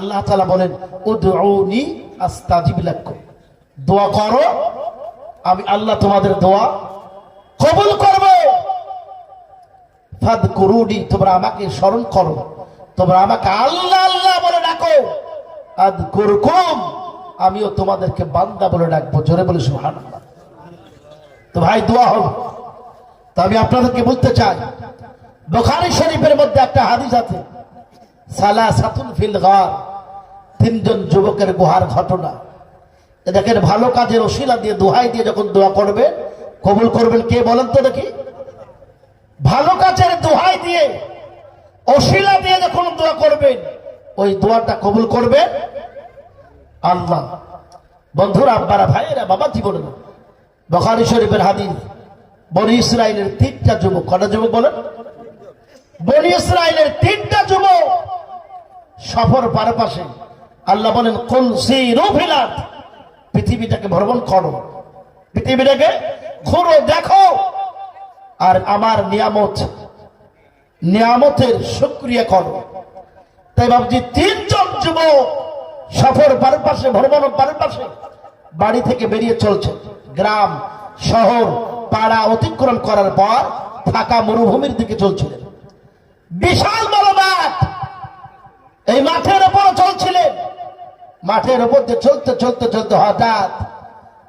আল্লাহ তাআলা বলেন উদউনি আস্তাজিব লাকুম, দোয়া করো আমি আল্লাহ তোমাদের দোয়া কবুল করব। ফাদকুরুনি, তোমরা আমাকে স্মরণ করো, তোমরা আমাকে আল্লাহ আল্লাহ বলে ডাকো। আযকুরকুম, আমিও তোমাদেরকে বান্দা বলে ডাকবো। জোরে বলে সুবহানাল্লাহ। তো ভাই দোয়া হবে। তো আমি আপনাদেরকে বলতে চাই, বুখারী শরীফের মধ্যে একটা হাদিস আছে, সালাসাতুন ফিল গার, তিনজন যুবকের গুহার ঘটনা। দেখেন, ভালো কাজের ওসিলা দিয়ে দোহাই দিয়ে যখন দোয়া করবে কবুল করবেন কে বলেন তো দেখি? ভালো কাজের দোহাই দিয়ে ওসিলা দিয়ে যখন দোয়া করবেন ওই দোয়াটা কবুল করবেন আল্লাহ। বন্ধুরা, আব্বারা, ভাইয়েরা, বাবা জীবনেরা, বুখারী শরীফের হাদিস, বনি ইসরাইলের তিনটা যুবক, কটা যুবক বলেন? বনি ইসরাইলের তিনটা যুবক সফর পারপাশে। আল্লাহ বলেন কুল সিরু ফিল আরদ, পৃথিবীটাকে ভ্রমণ করো, পৃথিবীটাকে ঘুরো, দেখো, আর আমার নিয়ামতের শুকরিয়া করো। তাই ভাবছি তিনজন যুবক সফর পারপাশে, ভ্রমণ পারপাশে বাড়ি থেকে বেরিয়ে চলছে। গ্রাম, শহর, পাড়া অতিক্রম করার পর ফাঁকা মরুভূমির দিকে চলছিলেন। বিশাল বড় মাঠ, এই মাঠের উপর চলছিলেন। মাঠের উপর দিয়ে চলতে চলতে চলতে হঠাৎ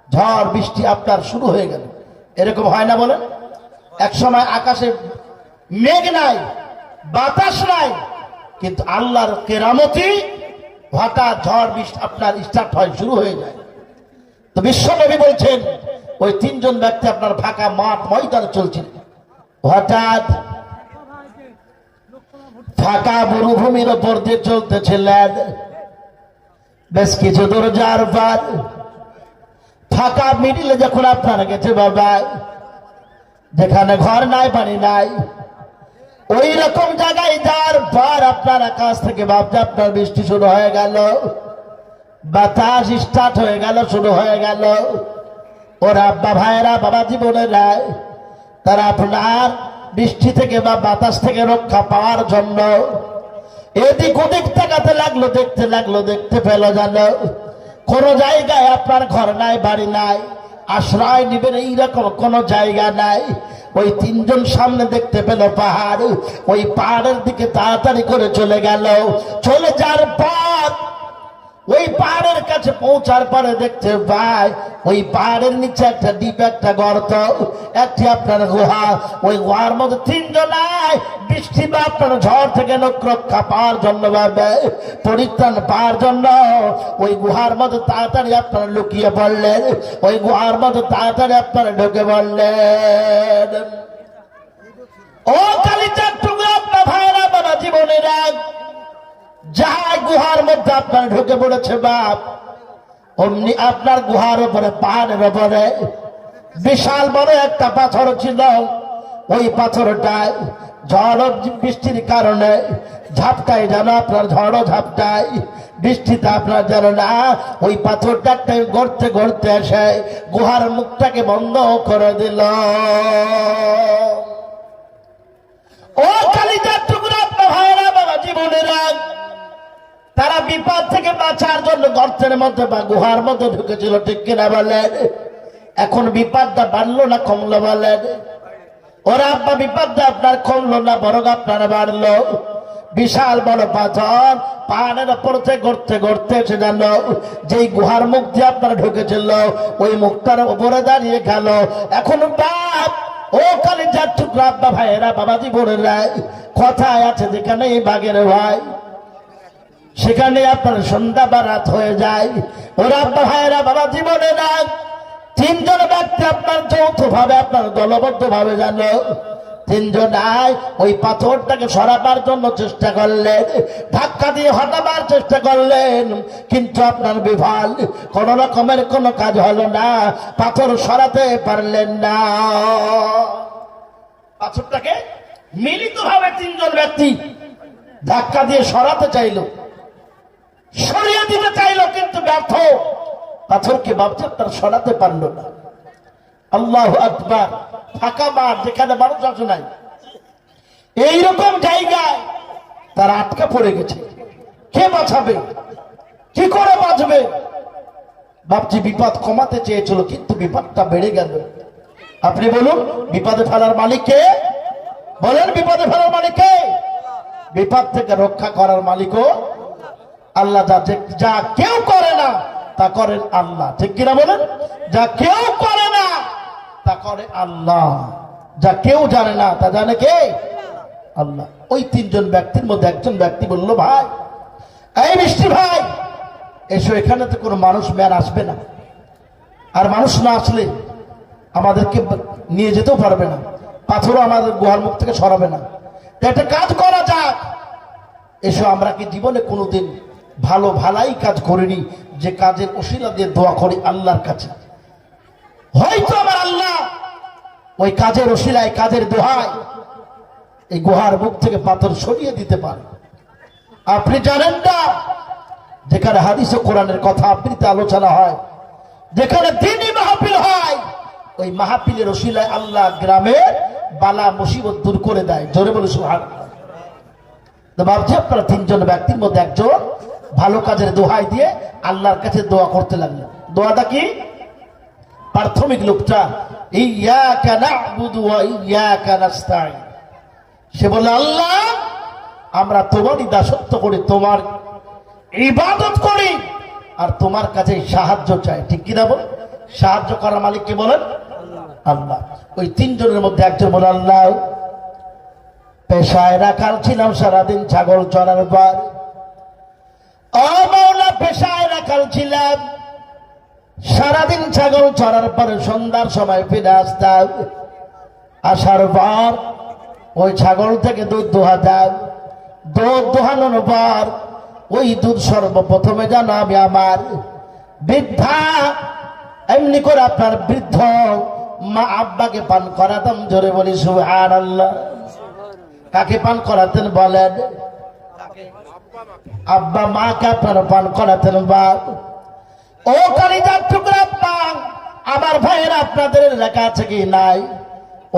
ঝড় বৃষ্টি আপনার শুরু হয়ে গেল। এরকম হয় না বলেন? এক সময় আকাশে মেঘ নাই, বাতাস নাই, কিন্তু আল্লাহর কেরামতি হঠাৎ ঝড় বৃষ্টি আপনার স্টার্ট হয়, শুরু হয়ে যায়। তো বিশ্বনবী বলছেন ওই তিনজন ব্যক্তি আপনার ফাঁকা মাঠ ময়দানে চলছিলেন। হঠাৎ ফাঁকা মরুভূমির ওপর দিয়ে চলতেছিলেন। বেশ কিছু দূর যাওয়ার পর ফাঁকা মিডিলে যখন আপনার গেছে বাবা, যেখানে ঘর নাই, পানি নাই, ওই রকম জায়গায় যাওয়ার পর আপনার আকাশ থেকে ভাবছে আপনার বৃষ্টি শুরু হয়ে গেল, বাতাস স্টার্ট হয়ে গেল, শুরু হয়ে গেল। ওরা আব্বা, ভাইয়েরা, বাবা জীবনেরা, তারা আপনার বৃষ্টি থেকে বা বাতাস থেকে রক্ষা পাওয়ার জন্য এদিক ওদিক তাকাতে লাগলো, দেখতে লাগলো, দেখতে পেল যেন কোন জায়গায় আপনার ঘর নাই, বাড়ি নাই, আশ্রয় নিবেন এইরকম কোন জায়গা নাই। ওই তিনজন সামনে দেখতে পেল পাহাড়, ওই পাহাড়ের দিকে তাড়াতাড়ি করে চলে গেল। চলে যাওয়ার পর ওই পাহাড়ের কাছে পৌঁছার পরে দেখতে পায় ওই পাহাড়ের নিচে একটা দ্বীপ, একটা গর্ত, একটি আপনার গুহা। ওই গুহার মধ্যে তিনজন বৃষ্টি বা আপনার ঝড় থেকে রক্ষা পাওয়ার জন্য, পরিত্রাণ পাওয়ার জন্য ওই গুহার মধ্যে তাড়াতাড়ি আপনারা লুকিয়ে পড়লেন। ওই গুহার মধ্যে তাড়াতাড়ি আপনারা ঢুকে পড়লেন। ও কালিচার টুকরা আপনার ভাইরা, বাবা জীবনেরা, যাহাই গুহার মধ্যে আপনার ঢুকে পড়েছে বাপ, অমনি আপনার গুহার উপরে, পাহাড়ের উপরে বিশাল বড় একটা পাথর ছিল। ওই পাথরটায় ঝড় বৃষ্টির কারণে ঝাপটায় যেন আপনার, ঝড় ঝাপটায় বৃষ্টিতে আপনার যেন না, ওই পাথরটা গড়তে গড়তে এসে গুহার মুখটাকে বন্ধ করে দিল। ও কালিজার টুকরা আপনার ভাইরা, বাবা জীবনেরা, তারা বিপদ থেকে বাঁচার জন্য গর্তের মধ্যে বা গুহার মধ্যে ঢুকেছিল, ঠিক কিনা বলেন? এখন বিপদটা বাড়লো না কমলো বলেন? ওরা আব্বা, বিপদটা আপনার কমলো না, বরং আপনার বাড়লো। বিশাল বড় পাথর পাহাড়ের উপর থেকে গড়তে গড়তে এসে গেল যেই গুহার মুখ দিয়ে আপনারা ঢুকেছিল, ওই মুখটার উপরে দাঁড়িয়ে গেল। এখন বাপ, ও কালিজার টুকরা আব্বা, ভাইয়েরা, বাবাজি বোনেরা, কথায় আছে যেখানে এই বাঘের ভাই, সেখানে আপনার সন্ধ্যা বা রাত হয়ে যায়। ওরা আব্বা, ভাইয়েরা, বাবা জীবনেরা, তিনজন ব্যক্তি আপনার যৌথ ভাবে, আপনার দলবদ্ধ ভাবে যেন তিনজন ওই পাথরটাকে সরাবার জন্য চেষ্টা করলেন, ধাক্কা দিয়ে হটাবার চেষ্টা করলেন, কিন্তু আপনার বিফল, কোন রকমের কোনো কাজ হলো না, পাথর সরাতে পারলেন না। পাথরটাকে মিলিত ভাবে তিনজন ব্যক্তি ধাক্কা দিয়ে সরাতে চাইল, সরিয়ে দিতে চাইল, কিন্তু ব্যর্থ। পাথরকে ভাবছে আপনার সরাতে পারল না। আল্লাহু আকবার। ফাঁকা মাঠ, যেখানে মানুষ আসে নাই, এইরকম জায়গায় তারা আটকা পড়ে গেছে। কে বাঁচাবে? কি করে বাঁচবে? বাপজি বিপদ কমাতে চেয়েছিল, কিন্তু বিপদটা বেড়ে গেল। আপনি বলুন, বিপদে ফেলার মালিক কে? বলেন, বিপদে ফেলার মালিক কে? বিপদ থেকে রক্ষা করার মালিকও আল্লাহ। যা কেউ করে না তা করেন আল্লাহ, ঠিক কিনা বলেন? যা কেউ করে না তা করে আল্লাহ, যা কেউ জানে না তা জানে কে? আল্লাহ। ওই তিনজন ব্যক্তির মধ্যে একজন ব্যক্তি বলল, ভাই, এই মিষ্টি ভাই, এসো, এখানে তো কোনো মানুষ ম্যান আসবে না, আর মানুষ না আসলে আমাদেরকে নিয়ে যেতেও পারবে না, পাথরও আমাদের গুহার মুখ থেকে সরাবে না। একটা কাজ করা যাক, এসো, আমরা কি জীবনে কোনোদিন ভালাই কাজ করিনি, যে কাজের ওসিলা দিয়ে দোয়া করি আল্লাহর কাছে, হয়তো আমার আল্লাহ ওই কাজের ওসিলায়, কাজের দোহায় এই গুহার মুখ থেকে পাথর সরিয়ে দিতে পারে। আপনি জানেন না, যেখানে হাদিস ও কোরআনের কথা আবৃত্তি আলোচনা হয়, যেখানে দ্বীনি মাহফিল হয়, ওই মাহফিলের ওসিলায় আল্লাহ গ্রামের বালা মুসিবত দূর করে দেয়। জোরে বলে সুবহানাল্লাহ। তো ভাবছি, আপনারা তিনজন ব্যক্তির মধ্যে একজন ভালো কাজের দোহাই দিয়ে আল্লাহর কাছে দোয়া করতে লাগলেন। দোয়াটা কি? প্রাথমিক লোকটা, ইয়াকা না'বুদু ওয়া ইয়াকা নাস্তাঈন। সে বলে, আল্লাহ, আমরা তোমারই দাসত্ব করি, তোমার ইবাদত করি, আর তোমার কাছে সাহায্য চাই। ঠিক কিনা বল? সাহায্য করার মালিক কে বলেন? আল্লাহ। ওই তিনজনের মধ্যে একজন বলে, আল্লাহ, পেশায় রাখাল ছিলাম, সারাদিন ছাগল চড়ার পর, ও মাওলা, পেশায় রাখাল ছিলাম, সারাদিন ছাগল চড়ার পরে সন্ধ্যার সময় ফিরে আসতাম, আসার পর ওই ছাগল থেকে দুধ দোহাতাম, দুধ দোহানোর পর ওই দুধ সর্বপ্রথমে জানো আমি আমার বৃদ্ধা, এমনি করে আপনার বৃদ্ধ মা আব্বাকে পান করাতাম। জোরে বলি সুবহানাল্লাহ। কাকে পান করাতেন বলেন? আব্বা মাকে আপনারা পান করাতেন। বাপ, ও কালিজার টুকরা পান, আমার ভাইয়েরা আপনাদের এলাকা আছে কি নাই?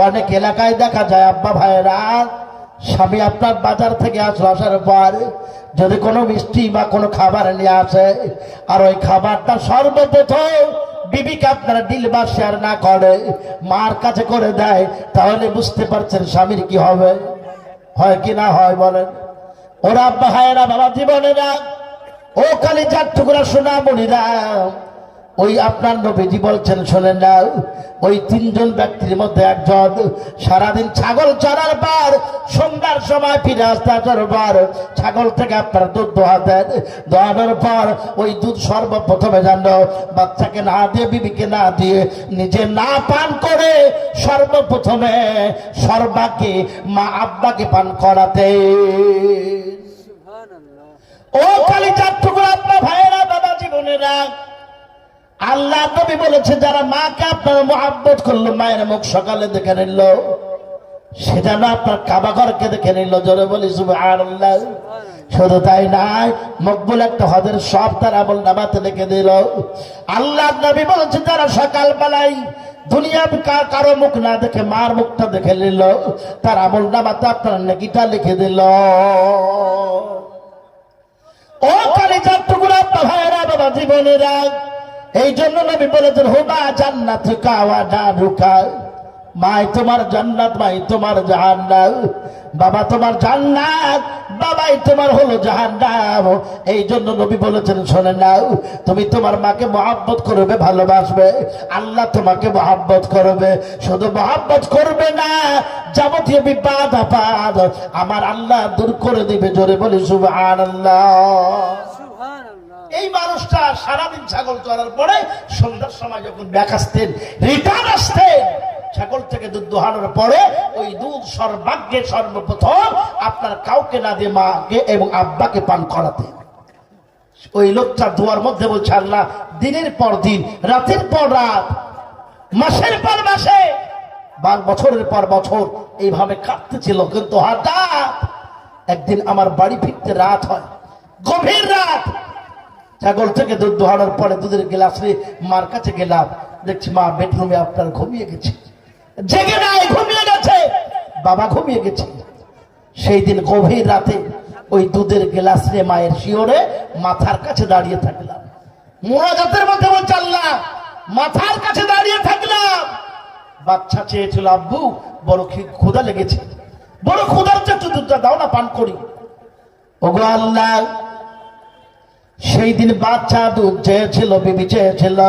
অনেক এলাকায় দেখা যায় আব্বা ভাইয়েরা, স্বামী আপনার বাজার থেকে আসার পর যদি কোনো মিষ্টি বা কোনো খাবার নিয়ে আসে, আর ওই খাবারটা সর্বপ্রথম বিবিকে আপনারা ডিল বা শেয়ার না করে মার কাছে করে দেয়, তাহলে বুঝতে পারছেন স্বামীর কি হবে? হয় কি না হয় বলেন? ওরা আব্বা ভাইয়েরা, বাবা জীবনেরা, ও কালিজার টুকরা সোনা মনিরা, ওই আপনার নবীজি বলছেন, শোনেন না, ওই তিনজন ব্যক্তির মধ্যে একজন সারাদিন ছাগল চড়ার পর সন্ধ্যার সময় ফিরে আসতে আসার পর ছাগল থেকে আপনার দুধ দোহাতেন। দোহানোর পর ওই দুধ সর্বপ্রথমে জানো বাচ্চাকে না দিয়ে, বিবিকে না দিয়ে, নিজে না পান করে সর্বপ্রথমে সর্বাকে মা আব্বাকে পান করাতে। ও কালিজার টুকরা আপনার ভাইয়েরা, বাবা জীবনেরা, আল্লাহ নবী বলেছে, যারা মাকে আপনার মহব্বত করলো, মায়ের মুখ সকালে দেখে নিল, সে যেন আপনার কাবা ঘরকে দেখে নিল। জোরে বলি সুবহানাল্লাহ। শুধু তাই নাই, মকবুল একটা হজের সব তার আমল নামাতে লিখে দিল। আল্লাহ নবী বলেছে, যারা সকাল বেলায় দুনিয়া কারো মুখ না দেখে মার মুখটা দেখে নিল, তার আমল নামাতে আপনার নেকিটা লিখে দিল। ও কালিজার টুকরা আপনার ভাইয়েরা, বাবা জীবনেরা, এই জন্য নবী বলেছেন, হুমা জান্নাতুকা ওয়া নারুকা, মাই তোমার জান্নাত, মাই তোমার জাহান্নাম। বাবা তোমার জান্নাত, বাবাই তোমার হলো জাহান্নাম। এই জন্য নবী বলেছেন, শোনে নাও, তুমি তোমার মাকে মহব্বত করবে, ভালোবাসবে, আল্লাহ তোমাকে মহব্বত করবে। শুধু মহব্বত করবে না, যাবতীয় বিপদ আপদ আমার আল্লাহ দূর করে দিবে। জোরে বলি সুবহানাল্লাহ। এই মানুষটা সারাদিন ছাগল চড়ার পরে সন্ধ্যার সময় যখন ব্যাক আসতেন, রিটার্ন আসতেন, ছাগল থেকে দুধ দোহানোর পরে ওই দুধ সর্বাগ্যে সর্বপ্রথম আপনার কাউকে না দিয়ে মাকে এবং আব্বাকে পান করাতেন। ওই লোকটা দোয়ার মধ্যে বলছে, আল্লাহ, দিনের পর দিন, রাতের পর রাত, মাসের পর মাসে, বছরের পর বছর এইভাবে কাটতেছিল, কিন্তু হঠাৎ একদিন আমার বাড়ি ফিরতে রাত হয়, গভীর রাত। ছাগল থেকে দুধ দোহানোর পরে দুধের গ্লাস নিয়ে মার কাছে গেলাম, দেখছি মা বেডরুমে আপনার ঘুমিয়ে গেছে, জেগে নাই, ঘুমিয়ে গেছে, বাবা ঘুমিয়ে গেছে। সেই দিন গভীর রাতে ওই দুধের গ্লাস নিয়ে মায়ের শিওরে মাথার কাছে দাঁড়িয়ে থাকলাম। মুনাজাতের মধ্যে বলছে আল্লাহ, মাথার কাছে দাঁড়িয়ে থাকলাম। বাচ্চা চেয়েছিল, আব্বু বড় ক্ষুধা লেগেছে, বড় ক্ষুধার চেয়ে দুধটা দাও না, পান করি। ওগো আল্লাহ, সেই দিন বাচ্চা দুধ চেয়েছিল, বিবি চেয়েছিল,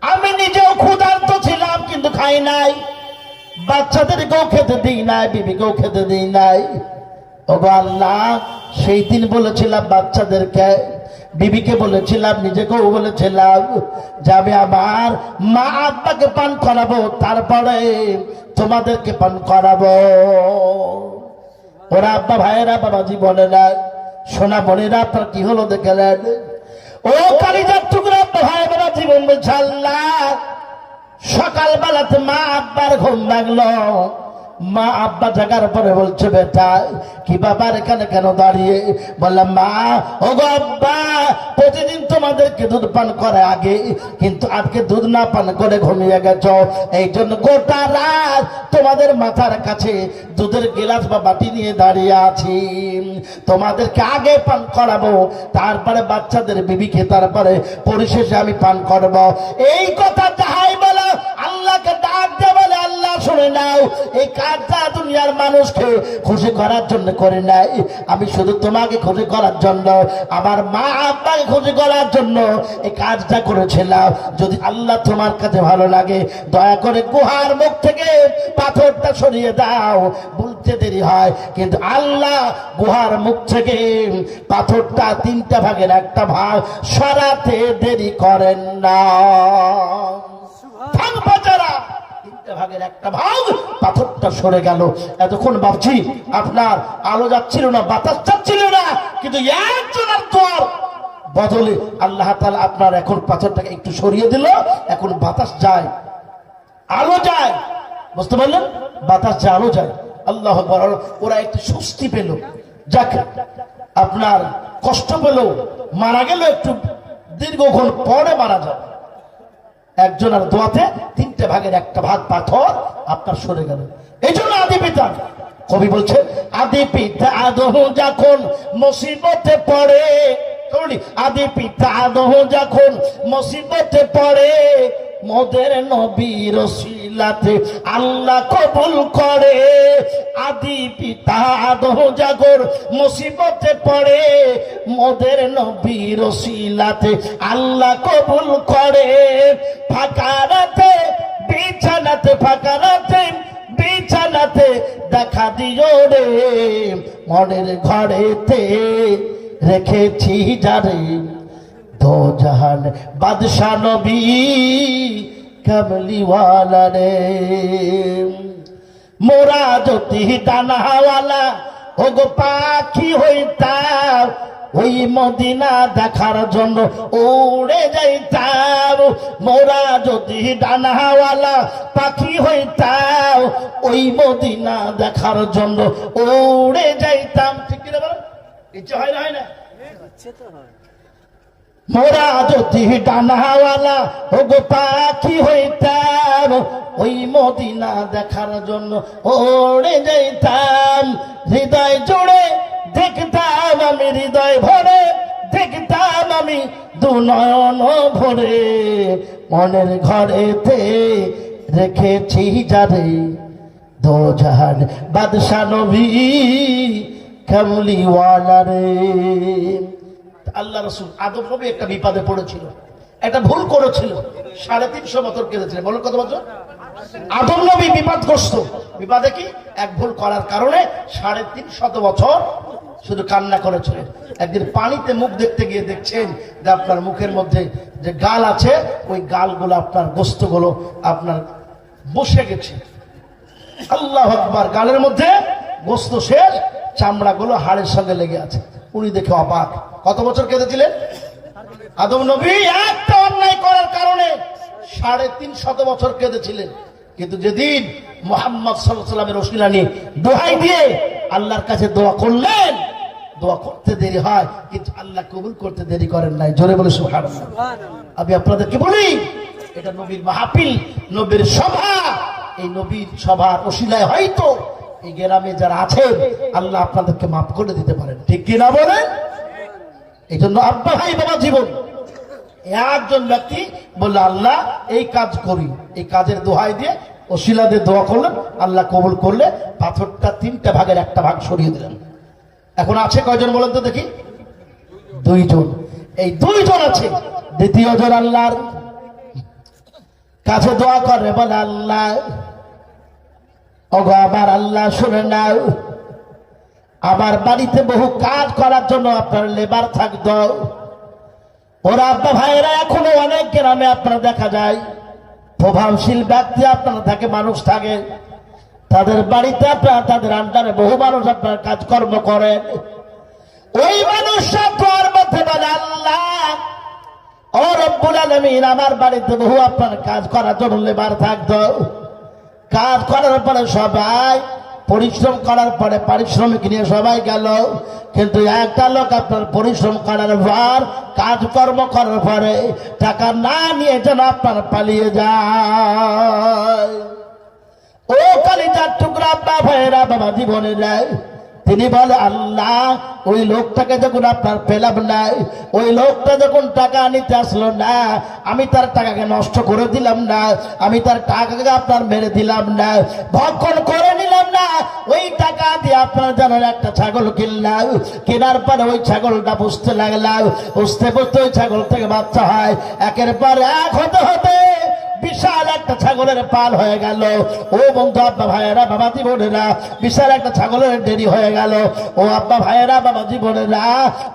আমি নিজেও ক্ষুধার্ত ছিলাম কিন্তু খাই নাই, বাচ্চাদেরকেও খেতে দিই নাই, বিবিকেও খেতে দিই নাই। ওগো আল্লাহ, সেই দিন বলেছিলাম বাচ্চাদেরকে, বিবিকে বলেছিলাম, নিজেকেও বলেছিলাম যাবে আমার মা আব্বাকে পান করাবো, তারপরে তোমাদেরকে পান করাবো। ওরা আব্বা ভাইয়েরা বাবাজি বলে না, সোনা বোনেরা আপনার কি হলো দেখলেন? ও কালিজার টুকরা আব্বা ভাই বাবা জীবন বলছে আল্লাহ, সকালবেলাতে মা আব্বার ঘুম ভাঙলো, মা আব্বা জাগার পরে বলছে বেটা কি বাবার এখানে কেন দাঁড়িয়ে? বললাম মা, ও গো আব্বা, প্রতিদিন তোমাদেরকে দুধ পান করে আগে, কিন্তু আজকে দুধ না পান করে ঘুমিয়ে গেছ, এই জন্য গোটা রাত তোমাদের মাথার কাছে দুধের গিলাস বা বাটি নিয়ে দাঁড়িয়ে আছি, তোমাদেরকে আগে পান করাবো, তারপরে বাচ্চাদের বিবিকে, তারপরে পরিশেষে আমি পান করব। এই কথা যাহাই বলো আল্লাহকে ডাক দিয়ে বলে আল্লাহ শুনে নাও, এই কাজটা দুনিয়ার মানুষকে খুশি করার জন্য করে নাই, আমি শুধু তোমাকে খুশি করার জন্য, আমার মা আব্বাকে খুশি করার জন্য এই কাজটা করেছিলাম। যদি আল্লাহ তোমার কাছে ভালো লাগে, দয়া করে গুহার মুখ থেকে পাথরটা সরিয়ে দাও। বলতে দেরি হয়, কিন্তু আল্লাহ গুহার মুখ থেকে পাথরটা 3টা ভাগের 1টা ভাগ সরাতে দেরি করেন না। ভাগের 1টা ভাগ পাথরটা সরে গেল। এতক্ষণ ভাবছি আপনার আলো যাচ্ছিল না, বাতাস যাচ্ছিল না, কিন্তু একজনের দোয়ার বদলে আল্লাহ তাআলা আপনার এখন পাথরটাকে একটু সরিয়ে দিল, এখন বাতাস যায়, আলো যায়। বুঝতে পারলেন? বাতাস যায়, আলো যায়। আল্লাহু আকবার। ওরা একটু স্বস্তি পেল, যাক আপনার কষ্ট পেল, মারা গেল একটু দীর্ঘক্ষণ পরে মারা যাবে। একজনের দোয়াতে 3টে ভাগের 1টা ভাগ পাথর আপনার সরে গেল। এই জন্য আদি পিতা, কবি বলছে আদি পিতা আদম যখন মুসিবতে পড়ে, আদি পিতা আদম যখন মুসিবতে পড়ে, মোদের নবীর ওসিলাতে আল্লাহ কবুল করে। আদি পিতা আদম যখন মুসিবতে পড়ে, মোদের নবীর ওসিলাতে আল্লাহ কবুল করে। ফাঁকা রাতে বিছানাতে, ফাঁকা রাতে বিছানাতে দেখা দিও রে, মনের ঘরেতে রেখেছি যারে, দো জাহান বাদশা নবী কামলিওয়ালা রে। মোরা যদি ডানাওয়ালা ওগো পাখি হইতাম, ওই মদিনা দেখার জন্য উড়ে যাইতাম। মোরা যদি ডানাওয়ালা পাখি হইতাম, ওই মদিনা দেখার জন্য উড়ে যাইতাম। ঠিক কি না বলো? ইচ্ছে হয় না? হয় না? মোরা যদি ডানাওয়ালা ওগো পাখি হইতাম, ওই মদিনা দেখার জন্য উড়ে যাইতাম। হৃদয় জুড়ে দেখতাম আমি, হৃদয় ভরে দেখতাম আমি, দুনয়ন ভরে, মনের ঘরেতে রেখেছি যারে, দো জাহান বাদশা নবী কামলিওয়ালা রে। আল্লাহ রাসূল আদম নবী একটা বিপদে পড়েছিল, একটা ভুল করেছিল, 350 বছর কেঁদেছিলেন। বলুন কত বছর? আদম নবী বিপদগ্রস্ত। বিপদে কি? এক ভুল করার কারণে 350 বছর শুধু কান্না করেছিলেন। একদিন পানিতে মুখ দেখতে গিয়ে দেখছেন যে আপনার মুখের মধ্যে যে গাল আছে, ওই গালগুলো আপনার গোস্তগুলো আপনার বসে গেছে। আল্লাহু আকবার। গালের মধ্যে গোস্ত শেষ, চামড়াগুলো হাড়ের সঙ্গে লেগে আছে। উনি দেখে অবাক। কত বছর কেঁদেছিলেন আদম নবী? একটা অন্যায় করার কারণে 350 বছর কেঁদেছিলেন। কিন্তু যেদিন মুহাম্মদ সাল্লাল্লাহু আলাইহি ওয়াসাল্লামের ওসিলা নিয়ে দোহাই দিয়ে আল্লাহর কাছে দোয়া করলেন, দোয়া করতে দেরি হয় কিন্তু আল্লাহ কবুল করতে দেরি করেন নাই। জোরে বলে সুবহানাল্লাহ। আমি আপনাদেরকে বলি, এটা নবীর মাহফিল, নবীর সভা। এই নবীর সভার ওসিলায় হয়তো এই গ্রামে যারা আছেন আল্লাহ আপনাদেরকে মাফ করে দিতে পারেন, ঠিক কিনা বলেন? এই জন্য আব্বা ভাই বাবা জীবন একজন ব্যক্তি বলল আল্লাহ এই কাজ করি, এই কাজের দোহাই দিয়ে ওসিলা দিয়ে দোয়া করলেন, আল্লাহ কবুল করলে পাথরটা 3টা ভাগের 1টা ভাগ সরিয়ে দিলেন। এখন আছে কয়জন বলেন তো দেখি? 2 জন। এই 2 জন আছে। দ্বিতীয় জন আল্লাহর কাছে দোয়া করে, বলে আল্লাহ ওগো আমার আল্লাহ শুনে নাও, আমার বাড়িতে বহু কাজ করার জন্য আপনার লেবার থাকতো, ওরা আব্বা ভাইয়েরা এখনো অনেক গ্রামে আপনারা দেখা যায় প্রভাবশীল ব্যক্তি আপনারা থাকে, মানুষ থাকে, তাদের বাড়িতে আপনারা তাদের আন্ডারে বহু মানুষ আপনার কাজকর্ম করেন। ওই মানুষরা তোর মধ্যে বলে আল্লাহ ও রব্বুল আলামিন আমার বাড়িতে বহু আপনার কাজ করার জন্য লেবার থাকতো, কাজ করার পরে সবাই পরিশ্রম করার পরে পারিশ্রমিক নিয়ে সবাই গেল, কিন্তু একটা লোক আপনার পরিশ্রম করার পর কাজকর্ম করার পরে টাকা না নিয়ে যেন আপনার পালিয়ে যায়। ও কালিজার টুকরা আব্বা ভাইয়েরা বাবা জীবনে যায়, তিনি বলে আল্লাহ ওই লোকটাকে যখন আপনার পেলাম না, ওই লোকটা যখন টাকা নিতে আসলো না, আমি তার টাকাকে নষ্ট করে দিলাম না, আমি তার টাকাকে আপনার মেরে দিলাম না, ভক্ষণ করে নিলাম না, ওই টাকা দিয়ে আপনার জানেন একটা ছাগল কিনলাম, কেনার পরে ওই ছাগলটা বুঝতে লাগলাম, বুঝতে বুঝতে ওই ছাগল থেকে বাচ্চা হয়, একের পর এক হতে হতে বিশাল একটা ছাগলের পাল হয়ে গেল। ও বন্ধু আব্বা ভাইয়েরা বাবা জীবনেরা, বিশাল একটা ছাগলের দেরি হয়ে গেল। ও আব্বা ভাইয়েরা বাবা জীবনেরা,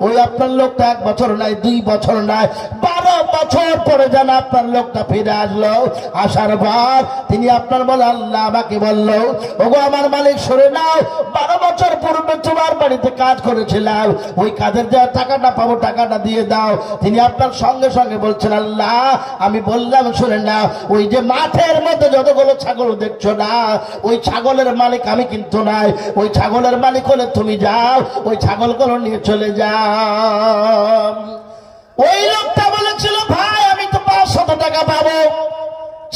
ওই আপনার লোকটা 1 বছর নাই 2 বছর নাই 12 বছর পরে যেন আপনার লোকটা ফিরে আসলো। আসার পর তিনি আপনার বলে আল্লাহ আমাকে বললো ওগো আমার মালিক শুনে নাও, 12 বছর পূর্বে তোমার বাড়িতে কাজ করেছিলাম, ওই কাজের যা টাকাটা পাবো টাকাটা দিয়ে দাও। তিনি আপনার সঙ্গে সঙ্গে বলছেন আল্লাহ আমি বললাম শুনে নাও, ওই যে মাঠের মধ্যে যতগুলো ছাগল দেখছো না, ওই ছাগলের মালিক আমি কিন্তু নাই, ওই ছাগলের মালিক হলে তুমি যাও, ওই ছাগলগুলো নিয়ে চলে যাও। ওই লোকটা বলেছিল ভাই আমি তো 500 টাকা পাবো,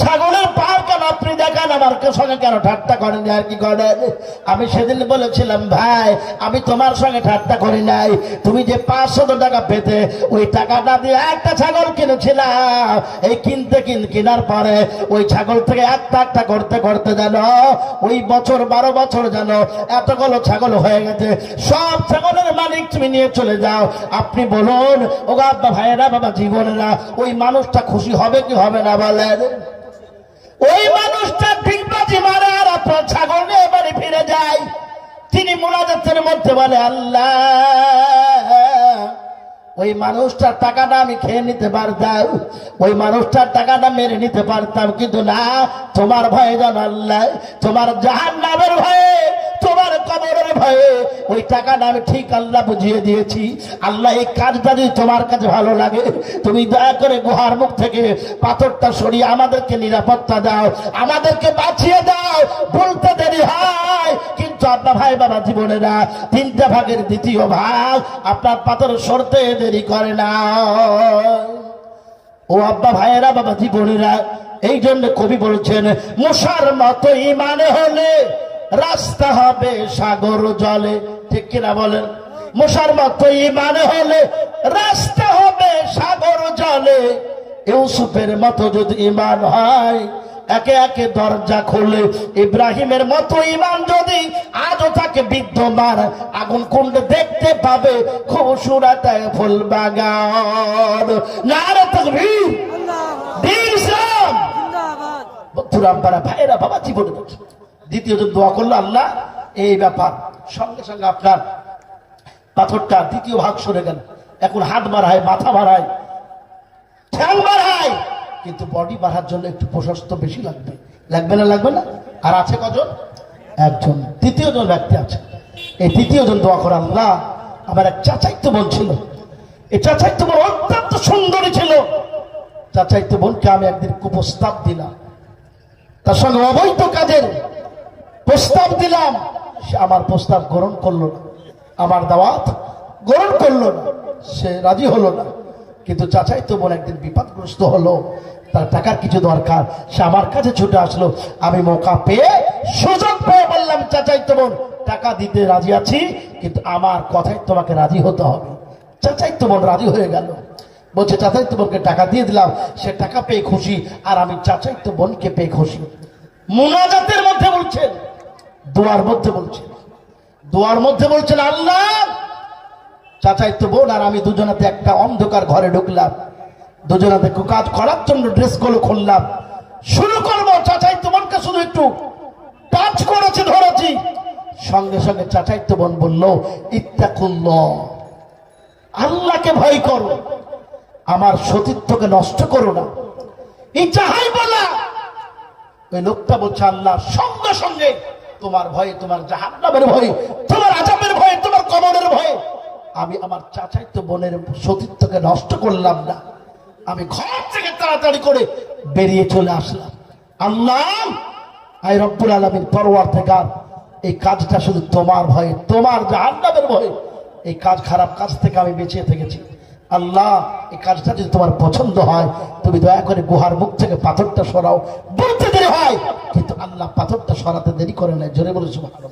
ছাগলের পাল কেন আপনি দেখান, আমার সঙ্গে কেন ঠাট্টা করেন আর কি করেন? আমি সেদিন বলেছিলাম ভাই আমি তোমার সঙ্গে ঠাট্টা করি নাই, তুমি যে 500 টাকা পেতে ওই টাকাটা দিয়ে একটা ছাগল কিনেছিলাম, এই কেনার পরে ওই ছাগল থেকে একটা করতে করতে জানো ওই বছর 12 বছর জানো এতগুলো ছাগল হয়ে গেছে, সব ছাগলের মালিক তুমি নিয়ে চলে যাও। আপনি বলুন ও আব্বা ভাইয়েরা বাবা জীবনেরা, ওই মানুষটা খুশি হবে কি হবে না বলেন? ওই মানুষটা ডিগবাজি মারে আর আপনার ছাগল নিয়ে বাড়ি ফিরে যায়। তিনি মুনাজাতের মধ্যে বলে আল্লাহ ওই মানুষটার টাকাটা আমি খেয়ে নিতে পারতাম, ওই মানুষটার টাকাটা মেরে নিতে পারতাম, কিন্তু না তোমার ভয়ে জানো আল্লাহ, তোমার জাহান্নামের ভয়ে, তোমার কবরের ভয়ে ওই টাকাটা আমি ঠিক আল্লাহ বুঝিয়ে দিয়েছি। আল্লাহ এই কাজটা যদি তোমার কাছে ভালো লাগে তুমি দয়া করে গুহার মুখ থেকে পাথরটা সরিয়ে আমাদেরকে নিরাপত্তা দাও, আমাদেরকে বাঁচিয়ে দাও। বলতে দেরি হয় কিন্তু আপনার ভাই বাবা জীবনেরা 3টা ভাগের 2য় ভাগ আপনার পাথর সরতে দেরি করে না। ও আব্বা ভাইয়েরা বাবা জীবনেরা, এই জন্য কবি বলছেন মুসার মতো ইমানে হলে রাস্তা হবে সাগর জলে, ঠিক কিনা বলেন? মুসার মতো ইমানে হলে রাস্তা হবে সাগর জলে, ইউসুফের মতো যদি ইমান হয় একে একে দরজা খোলে, ইব্রাহিমের মতো ইমান যদি আজও থাকে বিদ্যমান আগুন কুণ্ডে দেখতে পাবে খুবসুরত ফুল বাগান। নারে তাকবীর, দ্বীন ইসলাম জিন্দাবাদ। বন্ধুরা ভাইয়েরা বাবা জীবনে দেখি 2য় জন দোয়া করলো আল্লাহ এই ব্যাপার, সঙ্গে সঙ্গে আপনার পাথরটা 2য় ভাগ সরে গেল। এখন হাত বাড়ায়, মাথা বাড়ায়, ঠ্যাং বাড়ায়, কিন্তু বডি বাড়ার জন্য একটু প্রশস্ত বেশি লাগবে, লাগবে না? লাগবে না? আর আছে কজন? 1 জন। 3য় জন ব্যক্তি আছে। এই 3য় জন দোয়া করে আল্লাহ আমার এক চাচাইতো বোন ছিল, এই চাচাইতো বোন অত্যন্ত সুন্দরী ছিল, চাচাইতো বোনকে আমি একদিন কুপ্রস্তাব দিলাম, তার সঙ্গে অবৈধ কাজের প্রস্তাব দিলাম, সে আমার প্রস্তাব গ্রহণ করলো না, আমার দাওয়াত গ্রহণ করলো না, সে রাজি হলো না। কিন্তু চাচাইতো বোন একদিন বিপদগ্রস্ত হলো, তার টাকার কিছু দরকার, সে আমার কাছে ছুটে আসলো, আমি মৌকা পেয়ে সুযোগ পেয়ে বললাম চাচাইতো বোন টাকা দিতে রাজি আছি, কিন্তু আমার কথায় তোমাকে রাজি হতে হবে। চাচাইতো বোন রাজি হয়ে গেল, বলছে চাচাইতো বোনকে টাকা দিয়ে দিলাম, সে টাকা পেয়ে খুশি, আর আমি চাচাইতো বোনকে পেয়ে খুশি। মুনাজাতের মধ্যে বলছেন, দোয়ার মধ্যে বলছেন, দোয়ার মধ্যে বলছেন আল্লাহ চাচাইতো বোন আর আমি দুজনাতে একটা অন্ধকার ঘরে ঢুকলাম, দুজনাতে কাজ করার জন্য ড্রেসগুলো খুললাম, শুরু করবো। চাচাইতো বোনকে শুধু একটু টাচ করেছি, ধরেছি, সঙ্গে সঙ্গে চাচাইতো বোন বলল ইত্তাকুল্লাহ, আল্লাহকে ভয় করো, আমার সতীত্বকে নষ্ট করো না। এই যাহাই বলা, ওই লোকটা বলছে আল্লাহ সঙ্গে সঙ্গে তোমার ভয়ে, তোমার জাহান্নামের ভয়ে, তোমার আযাবের ভয়ে, তোমার কবরের ভয়ে আমি আমার চাচাইতো বোনের সতীত্বকে নষ্ট করলাম না। আমি ঘর থেকে তাড়াতাড়ি করে বেরিয়ে চলে আসলাম। আল্লাহ আই রব্বুল আলামিন পরওয়ারদিগার, এই কাজটা শুধু তোমার ভয়ে, তোমার জাহান্নামের ভয়ে এই কাজ, খারাপ কাজ থেকে আমি বেঁচে থেকেছি। আল্লাহ এই কাজটা যদি তোমার পছন্দ হয় তুমি দয়া করে গুহার মুখ থেকে পাথরটা সরাও। বলতে দেরি হয়, কিন্তু আল্লাহ পাথরটা সরাতে দেরি করে নাই। জোরে বলে সুবহানাল্লাহ।